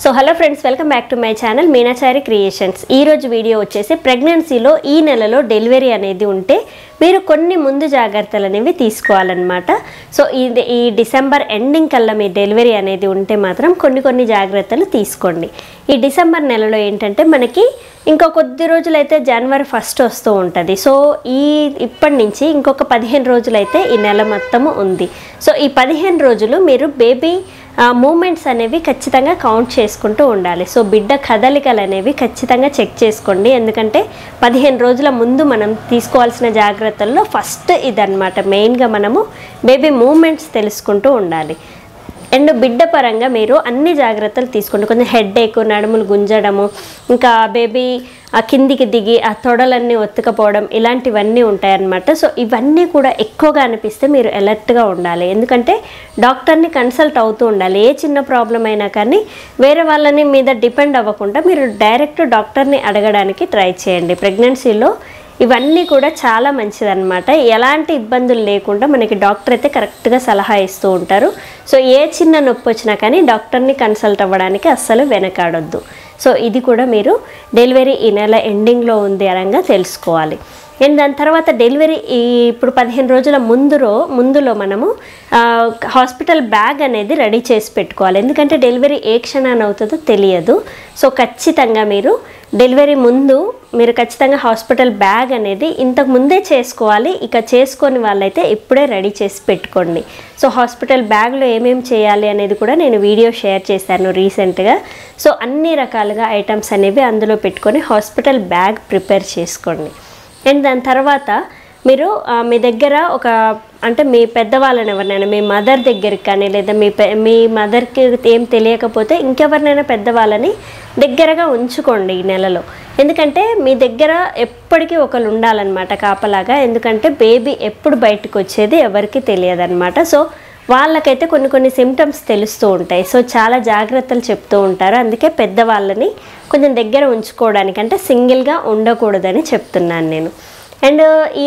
So hello friends, welcome back to my channel Meenachari creations. ఈరోజు video వచ్చేసి ప్రెగ్నెన్సీలో ఈ నెలలో డెలివరీ అనేది ఉంటే మీరు కొన్ని ముందు జాగ్రత్తలు అనేవి తీసుకోవాలన్నమాట. సో ఈ డిసెంబర్ ఎండింగ్ కల్లా మీ డెలివరీ అనేది ఉంటే మాత్రం కొన్ని జాగ్రత్తలు తీసుకోండి. ఈ డిసెంబర్ నెలలో ఏంటంటే మనకి ఇంకో కొద్ది రోజులైతే జనవరి 1 వస్తూ ఉంటుంది. సో ఇప్పటి నుంచి ఇంకొక 15 రోజులైతే ఈ నెల మొత్తము ఉంది. సో ఈ 15 రోజులు మీరు బేబీ మూమెంట్స్ అనేవి ఖచ్చితంగా కౌంట్ చేసుకుంటూ ఉండాలి. సో బిడ్డ కదలికలు అనేవి ఖచ్చితంగా చెక్ చేసుకోండి. ఎందుకంటే 15 రోజుల ముందు మనం తీసుకోవాల్సిన జాగ్రత్తల్లో ఫస్ట్ ఇదన్నమాట. మెయిన్గా మనము బేబీ మూమెంట్స్ తెలుసుకుంటూ ఉండాలి. అండ్ బిడ్డ పరంగా మీరు అన్ని జాగ్రత్తలు తీసుకోండి. కొంచెం హెడేక్, నడుములు గుంజడము, ఇంకా బేబీ ఆ కిందికి దిగి ఆ తొడలన్నీ ఒత్తుకపోవడం, ఇలాంటివన్నీ ఉంటాయన్నమాట. సో ఇవన్నీ కూడా ఎక్కువగా అనిపిస్తే మీరు అలర్ట్గా ఉండాలి. ఎందుకంటే డాక్టర్ని కన్సల్ట్ అవుతూ ఉండాలి. ఏ చిన్న ప్రాబ్లం అయినా కానీ వేరే వాళ్ళని మీద డిపెండ్ అవ్వకుండా మీరు డైరెక్ట్ డాక్టర్ని అడగడానికి ట్రై చేయండి. ప్రెగ్నెన్సీలో ఇవన్నీ కూడా చాలా మంచిదన్నమాట. ఎలాంటి ఇబ్బందులు లేకుండా మనకి డాక్టర్ అయితే కరెక్ట్గా సలహా ఇస్తూ ఉంటారు. సో ఏ చిన్న నొప్పి వచ్చినా కానీ డాక్టర్ని కన్సల్ట్ అవ్వడానికి అస్సలు వెనకాడొద్దు. సో ఇది కూడా మీరు డెలివరీ ఈ నెల ఎండింగ్లో ఉంది అనగా తెలుసుకోవాలి. అండ్ దాని తర్వాత డెలివరీ ఇప్పుడు 15 రోజుల ముందులో మనము హాస్పిటల్ బ్యాగ్ అనేది రెడీ చేసి పెట్టుకోవాలి. ఎందుకంటే డెలివరీ ఏ క్షణాన్ని అవుతుందో తెలియదు. సో ఖచ్చితంగా మీరు డెలివరీ ముందు మీరు ఖచ్చితంగా హాస్పిటల్ బ్యాగ్ అనేది ఇంతకు ముందే చేసుకోవాలి. ఇక చేసుకొని వాళ్ళైతే ఇప్పుడే రెడీ చేసి పెట్టుకోండి. సో హాస్పిటల్ బ్యాగ్లో ఏమేమి చేయాలి అనేది కూడా నేను వీడియో షేర్ చేశాను రీసెంట్గా. సో అన్ని రకాలుగా ఐటమ్స్ అనేవి అందులో పెట్టుకొని హాస్పిటల్ బ్యాగ్ ప్రిపేర్ చేసుకోండి. అండ్ దాని తర్వాత మీరు మీ దగ్గర అంటే మీ పెద్దవాళ్ళని ఎవరినైనా మీ మదర్ దగ్గరికి కానీ లేదా మీ మదర్కి ఏం తెలియకపోతే ఇంకెవరినైనా పెద్దవాళ్ళని దగ్గరగా ఉంచుకోండి ఈ నెలలో. ఎందుకంటే మీ దగ్గర ఎప్పటికీ ఒకరు ఉండాలన్నమాట కాపలాగా. ఎందుకంటే బేబీ ఎప్పుడు బయటకు వచ్చేది ఎవరికి తెలియదన్నమాట. సో వాళ్ళకైతే కొన్ని సిమ్టమ్స్ తెలుస్తూ ఉంటాయి. సో చాలా జాగ్రత్తలు చెప్తూ ఉంటారు. అందుకే పెద్దవాళ్ళని కొంచెం దగ్గర ఉంచుకోవడానికి, అంటే సింగిల్గా ఉండకూడదని చెప్తున్నాను నేను. అండ్ ఈ